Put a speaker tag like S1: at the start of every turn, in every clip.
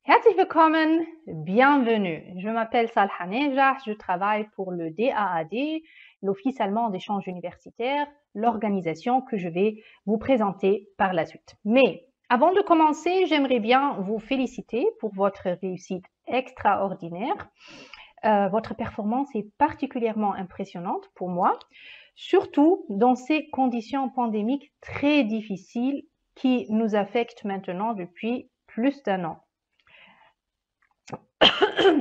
S1: Herzlich willkommen, bienvenue. Je m'appelle Salha Nejah, je travaille pour le DAAD, l'Office allemand d'échange universitaire, l'organisation que je vais vous présenter par la suite. Mais avant de commencer, j'aimerais bien vous féliciter pour votre réussite extraordinaire. Votre performance est particulièrement impressionnante pour moi, surtout dans ces conditions pandémiques très difficiles qui nous affectent maintenant depuis plus d'1 an.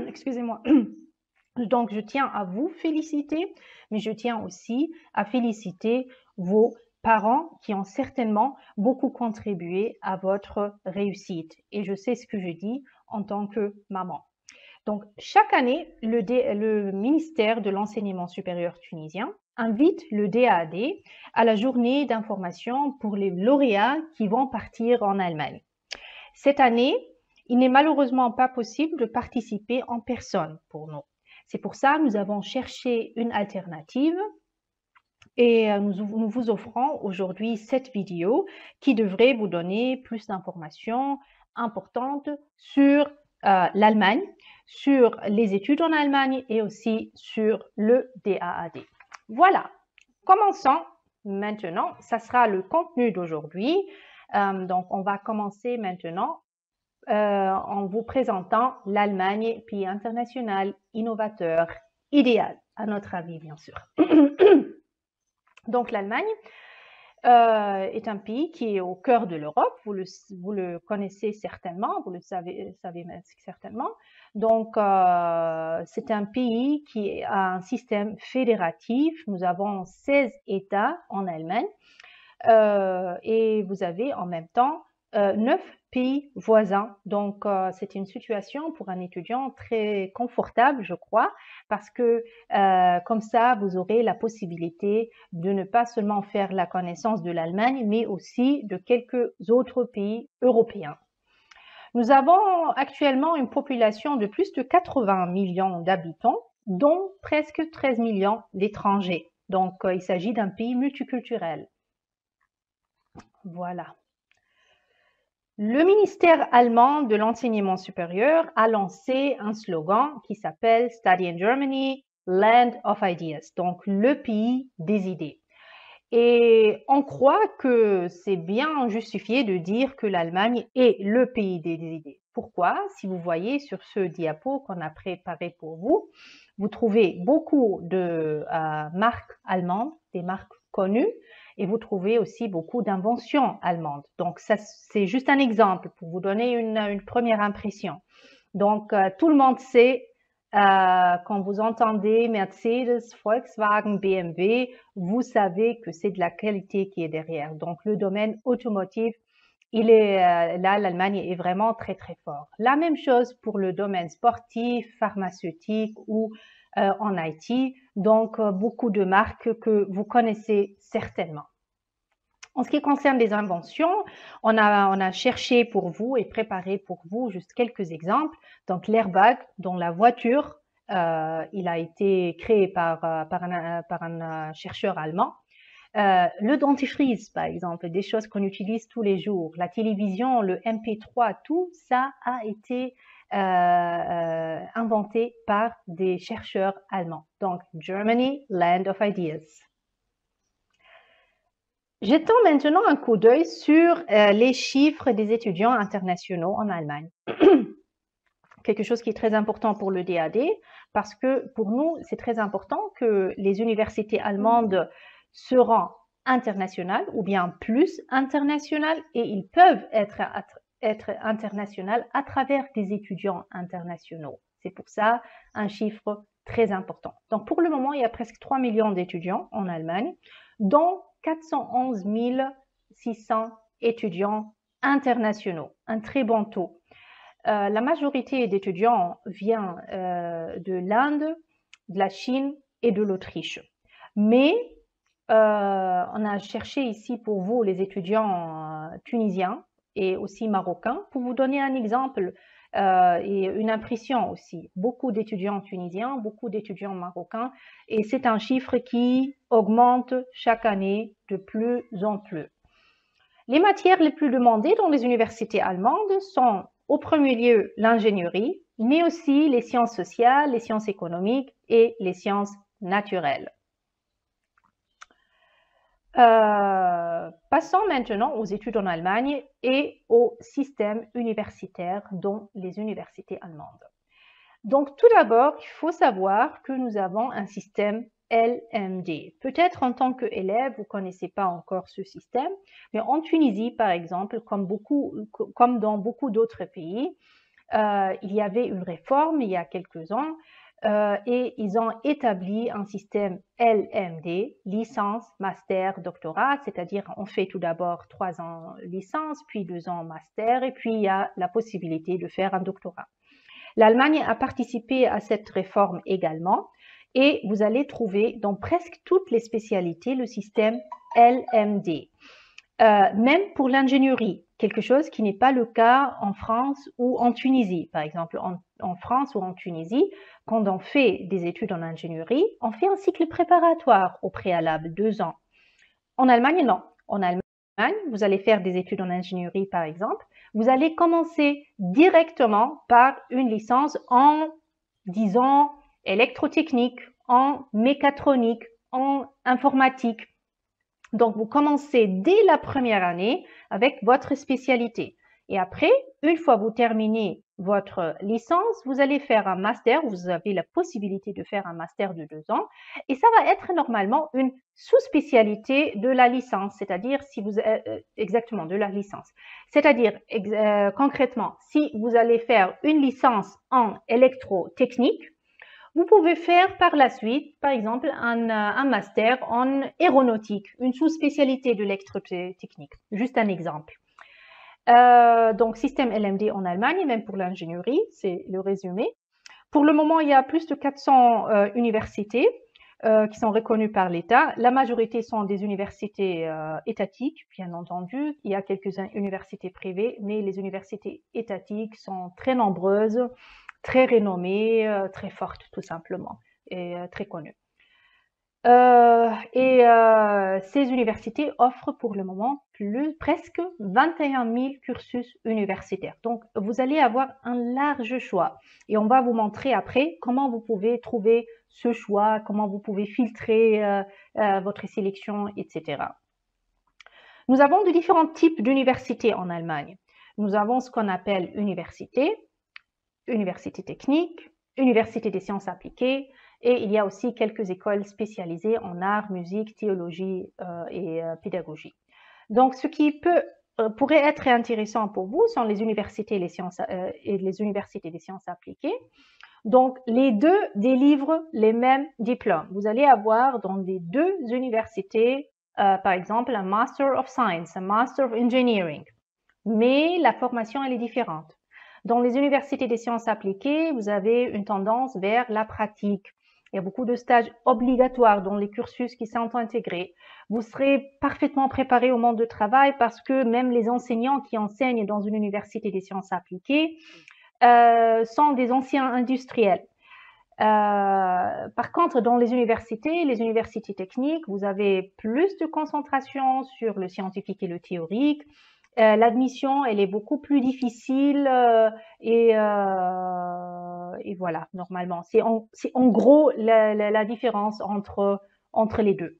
S1: Excusez-moi. Donc, je tiens à vous féliciter, mais je tiens aussi à féliciter vos parents qui ont certainement beaucoup contribué à votre réussite. Et je sais ce que je dis en tant que maman. Donc, chaque année, le ministère de l'enseignement supérieur tunisien invite le DAAD à la journée d'information pour les lauréats qui vont partir en Allemagne. Cette année, il n'est malheureusement pas possible de participer en personne pour nous. C'est pour ça que nous avons cherché une alternative et nous vous offrons aujourd'hui cette vidéo qui devrait vous donner plus d'informations importantes sur l'Allemagne, sur les études en Allemagne et aussi sur le DAAD. Voilà, commençons maintenant. Ça sera le contenu d'aujourd'hui. Donc, on va commencer maintenant en vous présentant l'Allemagne, pays international, innovateur, idéal, à notre avis, bien sûr. Donc, l'Allemagne est un pays qui est au cœur de l'Europe. Vous le connaissez certainement, vous le savez certainement. Donc, c'est un pays qui a un système fédératif. Nous avons 16 États en Allemagne et vous avez en même temps 9 pays voisins. Donc, c'est une situation pour un étudiant très confortable, je crois, parce que comme ça, vous aurez la possibilité de ne pas seulement faire la connaissance de l'Allemagne, mais aussi de quelques autres pays européens. Nous avons actuellement une population de plus de 80 millions d'habitants, dont presque 13 millions d'étrangers. Donc, il s'agit d'un pays multiculturel. Voilà. Le ministère allemand de l'enseignement supérieur a lancé un slogan qui s'appelle Study in Germany, Land of Ideas, donc le pays des idées. Et on croit que c'est bien justifié de dire que l'Allemagne est le pays des idées. Pourquoi? Si vous voyez sur ce diapo qu'on a préparé pour vous, vous trouvez beaucoup de marques allemandes, des marques connues, et vous trouvez aussi beaucoup d'inventions allemandes. Donc, ça, c'est juste un exemple pour vous donner une première impression. Donc, tout le monde sait, quand vous entendez Mercedes, Volkswagen, BMW, vous savez que c'est de la qualité qui est derrière. Donc, le domaine automotive, il est là, l'Allemagne est vraiment très, très fort. La même chose pour le domaine sportif, pharmaceutique ou en IT, donc beaucoup de marques que vous connaissez certainement. En ce qui concerne les inventions, on a cherché pour vous et préparé pour vous juste quelques exemples. Donc l'airbag dans la voiture, il a été créé par un chercheur allemand. Le dentifrice, par exemple, des choses qu'on utilise tous les jours, la télévision, le MP3, tout ça a été inventé par des chercheurs allemands. Donc, Germany, Land of Ideas. Jetons maintenant un coup d'œil sur les chiffres des étudiants internationaux en Allemagne. Quelque chose qui est très important pour le DAD, parce que pour nous, c'est très important que les universités allemandes seront internationales ou bien plus internationales, et ils peuvent être internationales à travers des étudiants internationaux. C'est pour ça un chiffre très important. Donc pour le moment, il y a presque 3 millions d'étudiants en Allemagne, dont 411 600 étudiants internationaux, un très bon taux. La majorité d'étudiants vient de l'Inde, de la Chine et de l'Autriche. Mais on a cherché ici pour vous les étudiants tunisiens et aussi marocains pour vous donner un exemple et une impression aussi. Beaucoup d'étudiants tunisiens, beaucoup d'étudiants marocains, et c'est un chiffre qui augmente chaque année de plus en plus. Les matières les plus demandées dans les universités allemandes sont au premier lieu l'ingénierie, mais aussi les sciences sociales, les sciences économiques et les sciences naturelles. Passons maintenant aux études en Allemagne et au système universitaire dans les universités allemandes. Donc, tout d'abord, il faut savoir que nous avons un système LMD. Peut-être en tant qu'élève, vous ne connaissez pas encore ce système, mais en Tunisie, par exemple, comme dans beaucoup d'autres pays, il y avait une réforme il y a quelques ans et ils ont établi un système LMD, licence, master, doctorat, c'est-à-dire on fait tout d'abord 3 ans licence, puis 2 ans master, et puis il y a la possibilité de faire un doctorat. L'Allemagne a participé à cette réforme également et vous allez trouver dans presque toutes les spécialités le système LMD. Même pour l'ingénierie, quelque chose qui n'est pas le cas en France ou en Tunisie. Par exemple, en France ou en Tunisie, quand on fait des études en ingénierie, on fait un cycle préparatoire au préalable, 2 ans. En Allemagne, non. En Allemagne, vous allez faire des études en ingénierie, par exemple. Vous allez commencer directement par une licence en, disons, électrotechnique, en mécatronique, en informatique. Donc, vous commencez dès la première année avec votre spécialité. Et après, une fois vous terminez votre licence, vous allez faire un master. Vous avez la possibilité de faire un master de 2 ans. Et ça va être normalement une sous-spécialité de la licence, c'est-à-dire si vous exactement de la licence. C'est-à-dire concrètement, si vous allez faire une licence en électrotechnique, vous pouvez faire par la suite, par exemple, un master en aéronautique, une sous-spécialité de l'électrotechnique. Juste un exemple. Donc, système LMD en Allemagne, même pour l'ingénierie, c'est le résumé. Pour le moment, il y a plus de 400 universités qui sont reconnues par l'État. La majorité sont des universités étatiques, bien entendu. Il y a quelques universités privées, mais les universités étatiques sont très nombreuses, très renommée, très forte tout simplement, et très connue. Ces universités offrent pour le moment presque 21 000 cursus universitaires. Donc, vous allez avoir un large choix. Et on va vous montrer après comment vous pouvez trouver ce choix, comment vous pouvez filtrer votre sélection, etc. Nous avons de différents types d'universités en Allemagne. Nous avons ce qu'on appelle université technique, université des sciences appliquées, et il y a aussi quelques écoles spécialisées en art, musique, théologie et pédagogie. Donc, ce qui pourrait être intéressant pour vous sont les universités et les universités des sciences appliquées. Donc, les deux délivrent les mêmes diplômes. Vous allez avoir dans les deux universités, par exemple, un Master of Science, un Master of Engineering, mais la formation, elle est différente. Dans les universités des sciences appliquées, vous avez une tendance vers la pratique. Il y a beaucoup de stages obligatoires dans les cursus qui sont intégrés. Vous serez parfaitement préparé au monde du travail parce que même les enseignants qui enseignent dans une université des sciences appliquées sont des anciens industriels. Par contre, dans les universités techniques, vous avez plus de concentration sur le scientifique et le théorique. L'admission, elle est beaucoup plus difficile et voilà, normalement. C'est en gros la différence entre les deux.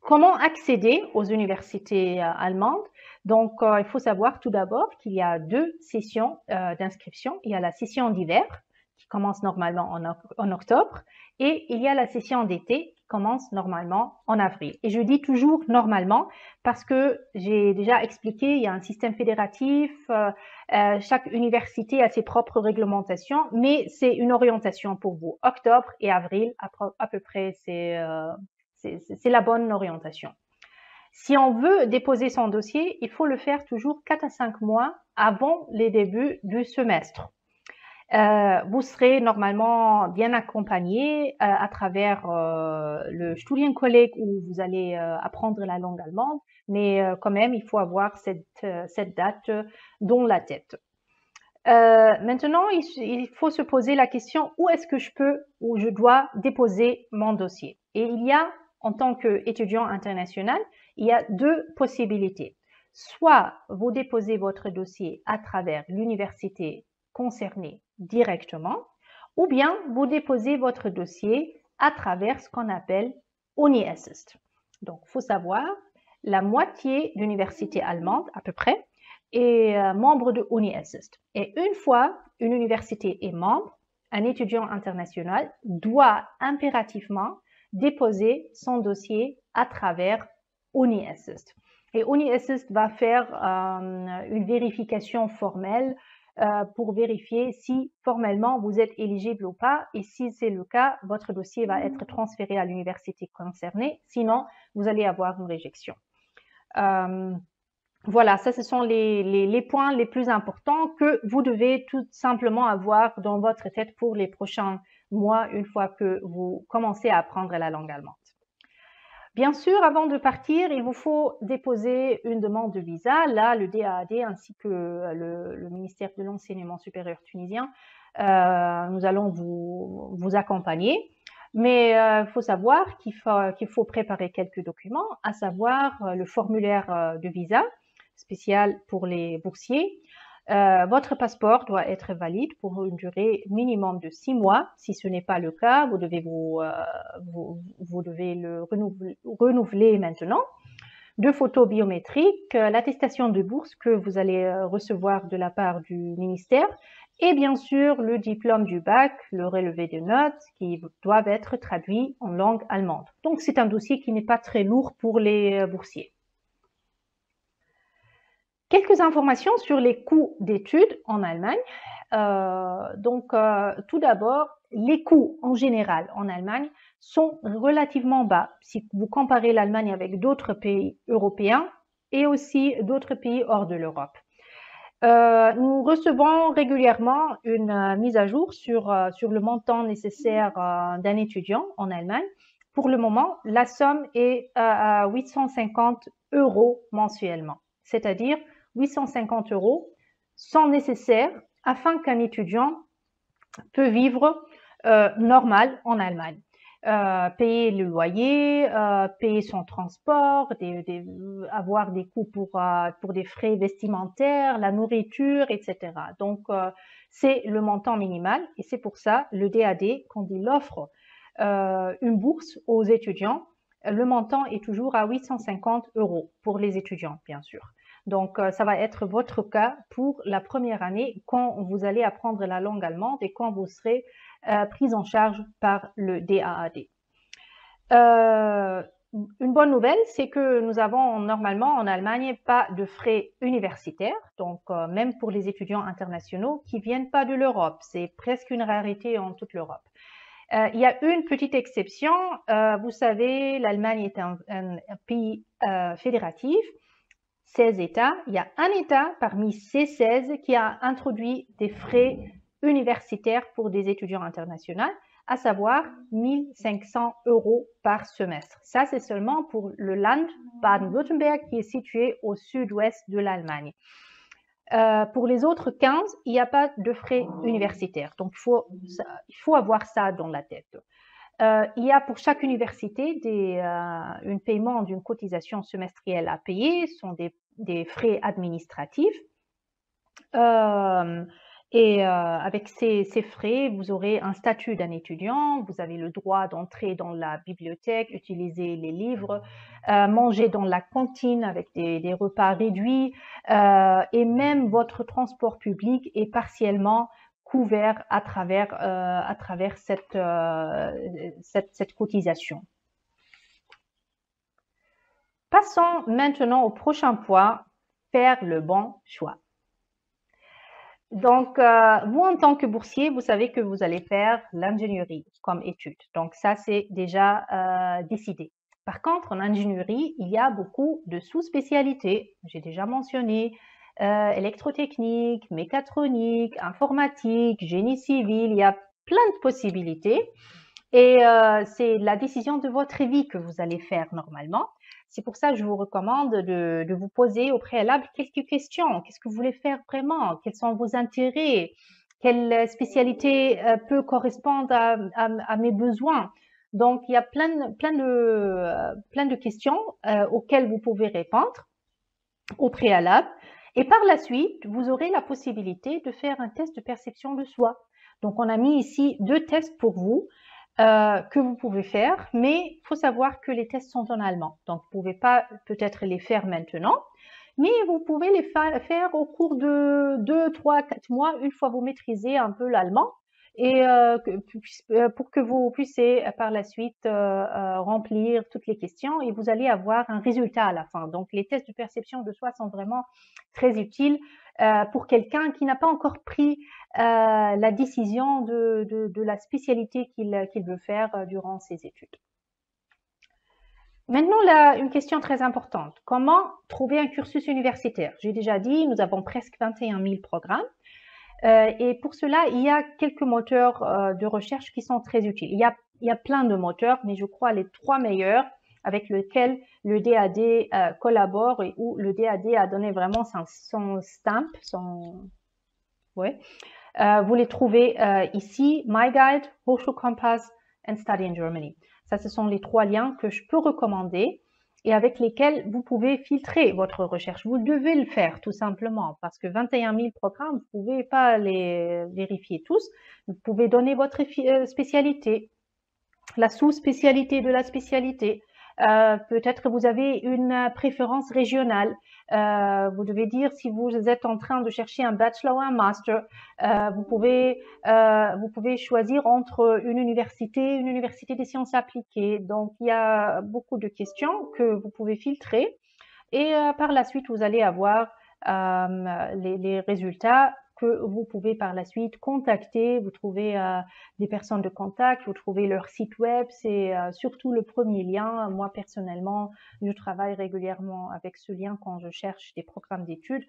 S1: Comment accéder aux universités allemandes? Donc, il faut savoir tout d'abord qu'il y a 2 sessions d'inscription. Il y a la session d'hiver qui commence normalement en octobre et il y a la session d'été qui commence normalement en avril. Et je dis toujours normalement parce que j'ai déjà expliqué, il y a un système fédératif, chaque université a ses propres réglementations, mais c'est une orientation pour vous. Octobre et avril, à peu près, c'est la bonne orientation. Si on veut déposer son dossier, il faut le faire toujours 4 à 5 mois avant les débuts du semestre. Vous serez normalement bien accompagné à travers le Studienkolleg où vous allez apprendre la langue allemande, mais quand même, il faut avoir cette date dans la tête. Maintenant, il faut se poser la question où est-ce que je peux ou je dois déposer mon dossier. Et il y a, en tant qu'étudiant international, il y a 2 possibilités. soit vous déposez votre dossier à travers l'université concernée directement, ou bien vous déposez votre dossier à travers ce qu'on appelle UniAssist. Donc, il faut savoir, la moitié de l'université allemande, à peu près, est membre de UniAssist. Et une fois une université est membre, un étudiant international doit impérativement déposer son dossier à travers UniAssist. Et UniAssist va faire une vérification formelle pour vérifier si formellement vous êtes éligible ou pas. Et si c'est le cas, votre dossier va être transféré à l'université concernée. Sinon, vous allez avoir une réjection. Voilà, ça, ce sont les points les plus importants que vous devez tout simplement avoir dans votre tête pour les prochains mois, une fois que vous commencez à apprendre la langue allemande. Bien sûr, avant de partir, il vous faut déposer une demande de visa. Là, le DAAD ainsi que le ministère de l'Enseignement supérieur tunisien, nous allons vous accompagner. Mais il faut savoir qu'il faut préparer quelques documents, à savoir le formulaire de visa spécial pour les boursiers. Votre passeport doit être valide pour une durée minimum de 6 mois. Si ce n'est pas le cas, vous devez le renouveler maintenant. 2 photos biométriques, l'attestation de bourse que vous allez recevoir de la part du ministère et bien sûr le diplôme du bac, le relevé de notes qui doivent être traduits en langue allemande. Donc c'est un dossier qui n'est pas très lourd pour les boursiers. Quelques informations sur les coûts d'études en Allemagne. Tout d'abord, les coûts en général en Allemagne sont relativement bas si vous comparez l'Allemagne avec d'autres pays européens et aussi d'autres pays hors de l'Europe. Nous recevons régulièrement une mise à jour sur le montant nécessaire d'un étudiant en Allemagne. Pour le moment, la somme est à 850 € mensuellement, c'est-à-dire 850 € sont nécessaires afin qu'un étudiant peut vivre normal en Allemagne. Payer le loyer, payer son transport, avoir des coûts pour des frais vestimentaires, la nourriture, etc. Donc, c'est le montant minimal et c'est pour ça le DAD, quand il offre une bourse aux étudiants, le montant est toujours à 850 € pour les étudiants, bien sûr. Donc, ça va être votre cas pour la première année quand vous allez apprendre la langue allemande et quand vous serez prise en charge par le DAAD. Une bonne nouvelle, c'est que nous avons normalement en Allemagne pas de frais universitaires, donc même pour les étudiants internationaux qui viennent pas de l'Europe, c'est presque une rareté en toute l'Europe. Il y a une petite exception, vous savez, l'Allemagne est un pays fédératif, 16 États. Il y a un État parmi ces 16 qui a introduit des frais universitaires pour des étudiants internationaux, à savoir 1500 € par semestre. Ça, c'est seulement pour le Land Baden-Württemberg qui est situé au sud-ouest de l'Allemagne. Pour les autres 15, il n'y a pas de frais universitaires. Donc, il faut avoir ça dans la tête. Il y a pour chaque université un paiement d'une cotisation semestrielle à payer, ce sont des frais administratifs. Avec ces frais, vous aurez un statut d'un étudiant, vous avez le droit d'entrer dans la bibliothèque, utiliser les livres, manger dans la cantine avec des repas réduits et même votre transport public est partiellement couvert à travers cette cotisation. Passons maintenant au prochain point, faire le bon choix. Donc, vous, en tant que boursier, vous savez que vous allez faire l'ingénierie comme étude. Donc, ça, c'est déjà décidé. Par contre, en ingénierie, il y a beaucoup de sous-spécialités. J'ai déjà mentionné électrotechnique, mécatronique, informatique, génie civil. Il y a plein de possibilités. Et c'est la décision de votre vie que vous allez faire normalement. C'est pour ça que je vous recommande de vous poser au préalable quelques questions. Qu'est-ce que vous voulez faire vraiment? Quels sont vos intérêts? Quelle spécialité peut correspondre à mes besoins? Donc, il y a plein de questions auxquelles vous pouvez répondre. au préalable. Et par la suite, vous aurez la possibilité de faire un test de perception de soi. Donc, on a mis ici 2 tests pour vous que vous pouvez faire, mais il faut savoir que les tests sont en allemand. Donc, vous ne pouvez pas peut-être les faire maintenant, mais vous pouvez les faire au cours de 2, 3, 4 mois, une fois vous maîtrisez un peu l'allemand, et pour que vous puissiez par la suite remplir toutes les questions et vous allez avoir un résultat à la fin. Donc, les tests de perception de soi sont vraiment très utiles pour quelqu'un qui n'a pas encore pris la décision de la spécialité qu'il veut faire durant ses études. Maintenant, là, une question très importante. Comment trouver un cursus universitaire? J'ai déjà dit, nous avons presque 21 000 programmes. Et pour cela, il y a quelques moteurs de recherche qui sont très utiles. Il y a plein de moteurs, mais je crois les 3 meilleurs avec lesquels le DAD collabore et où le DAD a donné vraiment son stamp, ouais. Vous les trouvez ici, MyGuide, Hochschulkompass et Study in Germany. Ça, ce sont les 3 liens que je peux recommander et avec lesquels vous pouvez filtrer votre recherche. Vous devez le faire tout simplement parce que 21 000 programmes, vous ne pouvez pas les vérifier tous. Vous pouvez donner votre spécialité, la sous-spécialité de la spécialité. Peut-être vous avez une préférence régionale. Vous devez dire si vous êtes en train de chercher un bachelor ou un master. Vous pouvez choisir entre une université des sciences appliquées. Donc, il y a beaucoup de questions que vous pouvez filtrer. Et par la suite, vous allez avoir les résultats que vous pouvez par la suite contacter. Vous trouvez des personnes de contact, vous trouvez leur site web. C'est surtout le premier lien. Moi, personnellement, je travaille régulièrement avec ce lien quand je cherche des programmes d'études.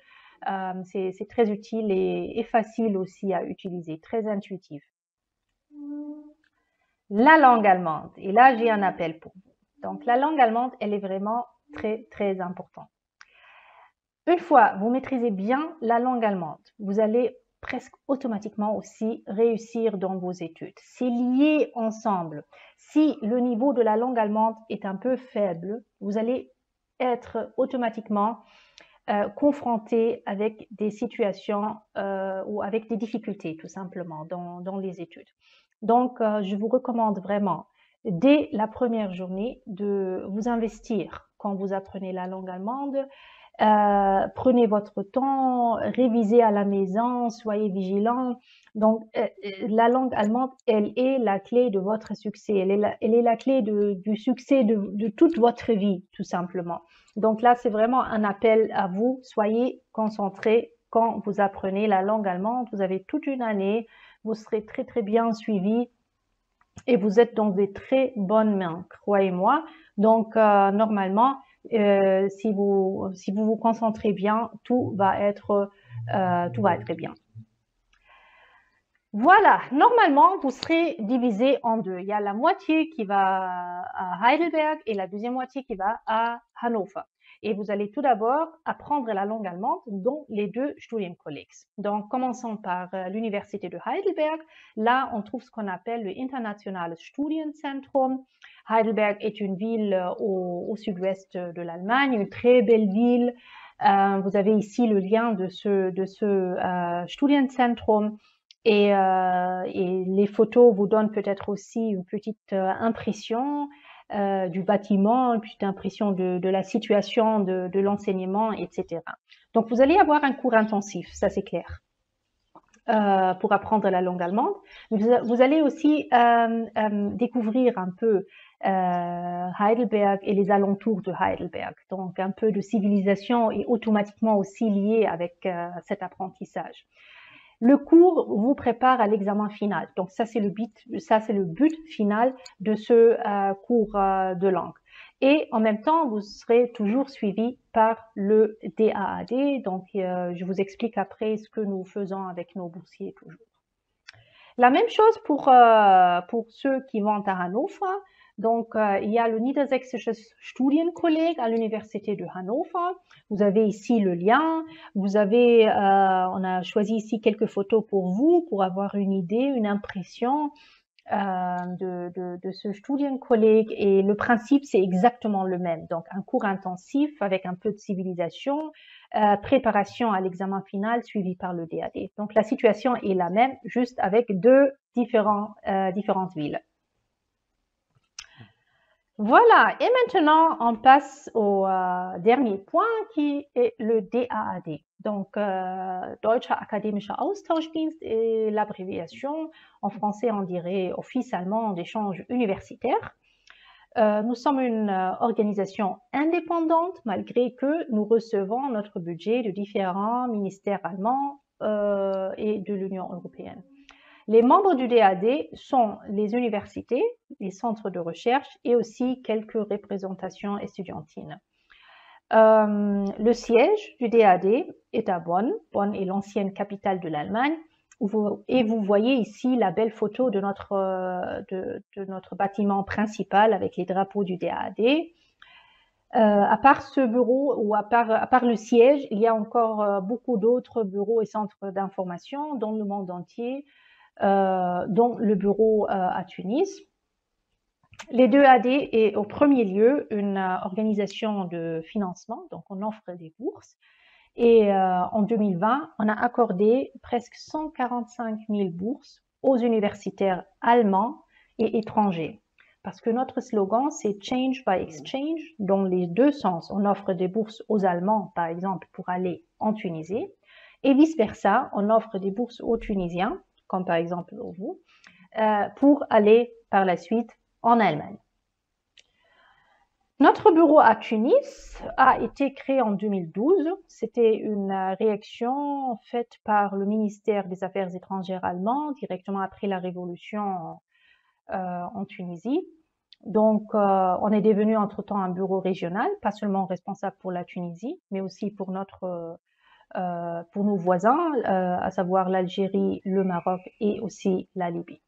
S1: C'est très utile et facile aussi à utiliser, très intuitif. La langue allemande. Et là, j'ai un appel pour vous. Donc, la langue allemande, elle est vraiment très, très importante. Une fois vous maîtrisez bien la langue allemande, vous allez presque automatiquement aussi réussir dans vos études. C'est lié ensemble. Si le niveau de la langue allemande est un peu faible, vous allez être automatiquement confronté avec des situations ou avec des difficultés tout simplement dans les études. Donc, je vous recommande vraiment dès la première journée de vous investir quand vous apprenez la langue allemande. Prenez votre temps, révisez à la maison, soyez vigilants. Donc, la langue allemande, elle est la clé de votre succès. Elle est la clé du succès de toute votre vie, tout simplement. Donc là, c'est vraiment un appel à vous. Soyez concentrés quand vous apprenez la langue allemande. Vous avez toute une année. Vous serez très, très bien suivis. Et vous êtes dans des très bonnes mains, croyez-moi. Donc, normalement, si vous vous concentrez bien, tout va être bien. Voilà, normalement, vous serez divisé en 2. Il y a la moitié qui va à Heidelberg et la deuxième moitié qui va à Hannover. Et vous allez tout d'abord apprendre la langue allemande dans les 2 Studienkollegs. Donc, commençons par l'université de Heidelberg. Là, on trouve ce qu'on appelle le Internationales Studienzentrum. Heidelberg est une ville au sud-ouest de l'Allemagne, une très belle ville. Vous avez ici le lien de ce Studienzentrum. Et les photos vous donnent peut-être aussi une petite impression du bâtiment, une petite impression de la situation de l'enseignement, etc. Donc, vous allez avoir un cours intensif, ça c'est clair, pour apprendre la langue allemande. Vous allez aussi découvrir un peu Heidelberg et les alentours de Heidelberg. Donc, un peu de civilisation est automatiquement aussi lié avec cet apprentissage. Le cours vous prépare à l'examen final. Donc, ça, c'est le but final de ce cours de langue. Et en même temps, vous serez toujours suivi par le DAAD. Donc, je vous explique après ce que nous faisons avec nos boursiers toujours. La même chose pour ceux qui vont à Hannover. Donc, il y a le Niedersächsisches Studienkolleg à l'université de Hannover. Vous avez ici le lien. Vous avez, on a choisi ici quelques photos pour vous, pour avoir une idée, une impression de ce Studienkolleg et le principe c'est exactement le même. Donc un cours intensif avec un peu de civilisation, préparation à l'examen final suivi par le DAD. Donc la situation est la même, juste avec différentes villes. Voilà, et maintenant on passe au dernier point qui est le DAAD. Donc, Deutscher Akademischer Austauschdienst est l'abréviation. En français, on dirait Office allemand d'échange universitaire. Nous sommes une organisation indépendante malgré que nous recevons notre budget de différents ministères allemands et de l'Union européenne. Les membres du DAD sont les universités, les centres de recherche et aussi quelques représentations estudiantines. Le siège du DAD est à Bonn. Bonn est l'ancienne capitale de l'Allemagne. Et vous voyez ici la belle photo de notre bâtiment principal avec les drapeaux du DAD. À part ce bureau ou à part le siège, il y a encore beaucoup d'autres bureaux et centres d'information dans le monde entier, dont le bureau à Tunis. Les deux AD est au premier lieu une organisation de financement, donc on offre des bourses. Et en 2020, on a accordé presque 145 000 bourses aux universitaires allemands et étrangers. Parce que notre slogan, c'est Change by Exchange, dans les deux sens. On offre des bourses aux Allemands, par exemple, pour aller en Tunisie, et vice-versa, on offre des bourses aux Tunisiens, comme par exemple vous, pour aller par la suite en Allemagne. Notre bureau à Tunis a été créé en 2012. C'était une réaction faite par le ministère des Affaires étrangères allemand directement après la révolution en Tunisie. Donc, on est devenu entre-temps un bureau régional, pas seulement responsable pour la Tunisie, mais aussi pour nos voisins, à savoir l'Algérie, le Maroc et aussi la Libye.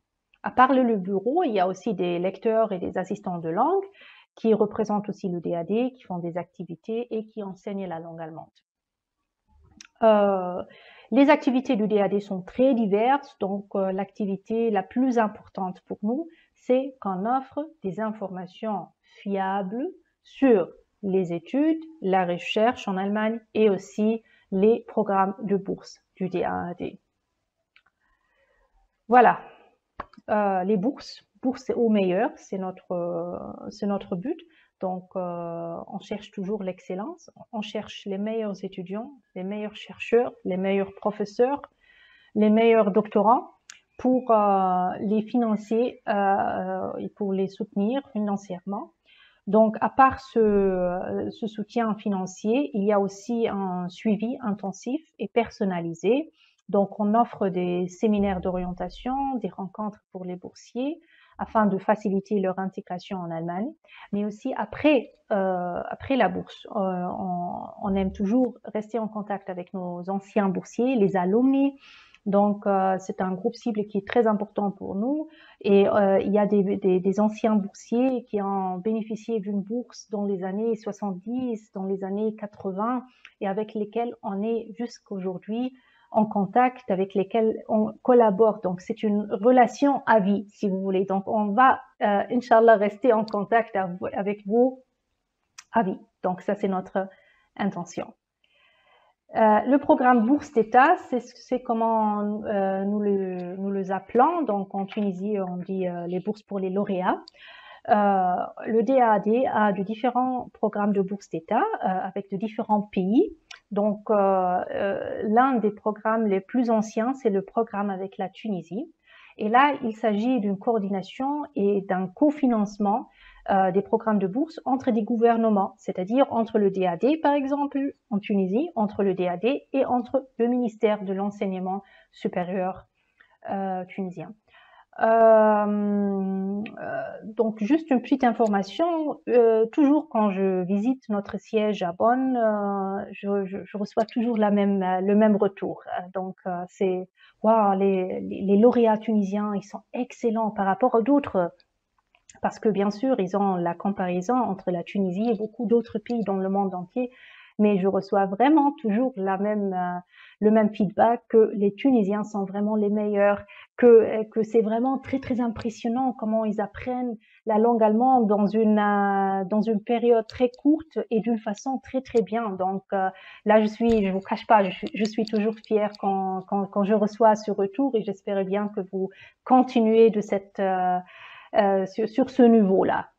S1: À part le bureau, il y a aussi des lecteurs et des assistants de langue qui représentent aussi le DAD, qui font des activités et qui enseignent la langue allemande. Les activités du DAD sont très diverses, donc l'activité la plus importante pour nous, c'est qu'on offre des informations fiables sur les études, la recherche en Allemagne et aussi les programmes de bourse du DAD. Voilà, les bourses au meilleur, c'est notre but. Donc, on cherche toujours l'excellence, on cherche les meilleurs étudiants, les meilleurs chercheurs, les meilleurs professeurs, les meilleurs doctorants pour les financer et pour les soutenir financièrement. Donc, à part ce soutien financier, il y a aussi un suivi intensif et personnalisé. Donc, on offre des séminaires d'orientation, des rencontres pour les boursiers afin de faciliter leur intégration en Allemagne. Mais aussi après la bourse, on aime toujours rester en contact avec nos anciens boursiers, les alumni. Donc, c'est un groupe cible qui est très important pour nous. Et il y a des anciens boursiers qui ont bénéficié d'une bourse dans les années 70, dans les années 80, et avec lesquels on est jusqu'aujourd'hui en contact, avec lesquels on collabore. Donc, c'est une relation à vie, si vous voulez. Donc, on va, Inch'Allah, rester en contact avec vous à vie. Donc, ça, c'est notre intention. Le programme Bourse d'État, c'est comment nous les appelons. Donc, en Tunisie, on dit les bourses pour les lauréats. Le DAAD a de différents programmes de bourse d'État avec de différents pays. Donc, l'un des programmes les plus anciens, c'est le programme avec la Tunisie. Et là, il s'agit d'une coordination et d'un cofinancement des programmes de bourse entre des gouvernements, c'est-à-dire entre le DAD, par exemple, en Tunisie, entre le DAD et entre le ministère de l'Enseignement supérieur tunisien. Donc, juste une petite information, toujours quand je visite notre siège à Bonn, je reçois toujours le même retour. Donc, c'est wow, les lauréats tunisiens, ils sont excellents par rapport à d'autres, parce que bien sûr, ils ont la comparaison entre la Tunisie et beaucoup d'autres pays dans le monde entier. mais je reçois vraiment toujours le même feedback que les Tunisiens sont vraiment les meilleurs, que c'est vraiment très très impressionnant comment ils apprennent la langue allemande dans une période très courte et d'une façon très très bien. Donc là, je vous cache pas, je suis toujours fière quand je reçois ce retour et j'espère bien que vous continuez de sur ce niveau-là.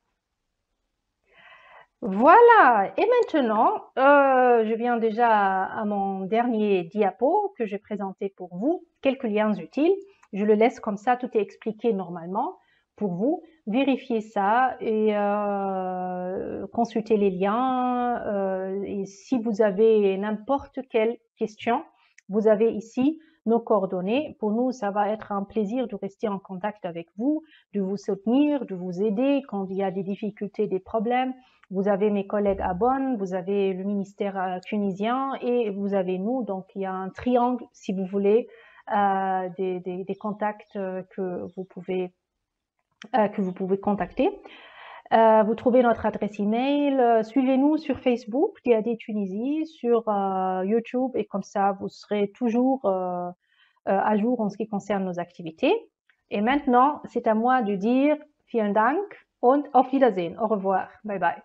S1: Voilà, et maintenant, je viens déjà à mon dernier diapo que j'ai présenté pour vous, quelques liens utiles. Je le laisse comme ça, tout est expliqué normalement pour vous. Vérifiez ça et consultez les liens. Et si vous avez n'importe quelle question, vous avez ici nos coordonnées. Pour nous, ça va être un plaisir de rester en contact avec vous, de vous soutenir, de vous aider quand il y a des difficultés, des problèmes. Vous avez mes collègues à Bonn, vous avez le ministère tunisien et vous avez nous. Donc, il y a un triangle, si vous voulez, des contacts que vous pouvez contacter. Vous trouvez notre adresse email. Suivez-nous sur Facebook, DAD Tunisie, sur YouTube et comme ça, vous serez toujours à jour en ce qui concerne nos activités. Et maintenant, c'est à moi de dire vielen Dank und auf Wiedersehen. Au revoir. Bye bye.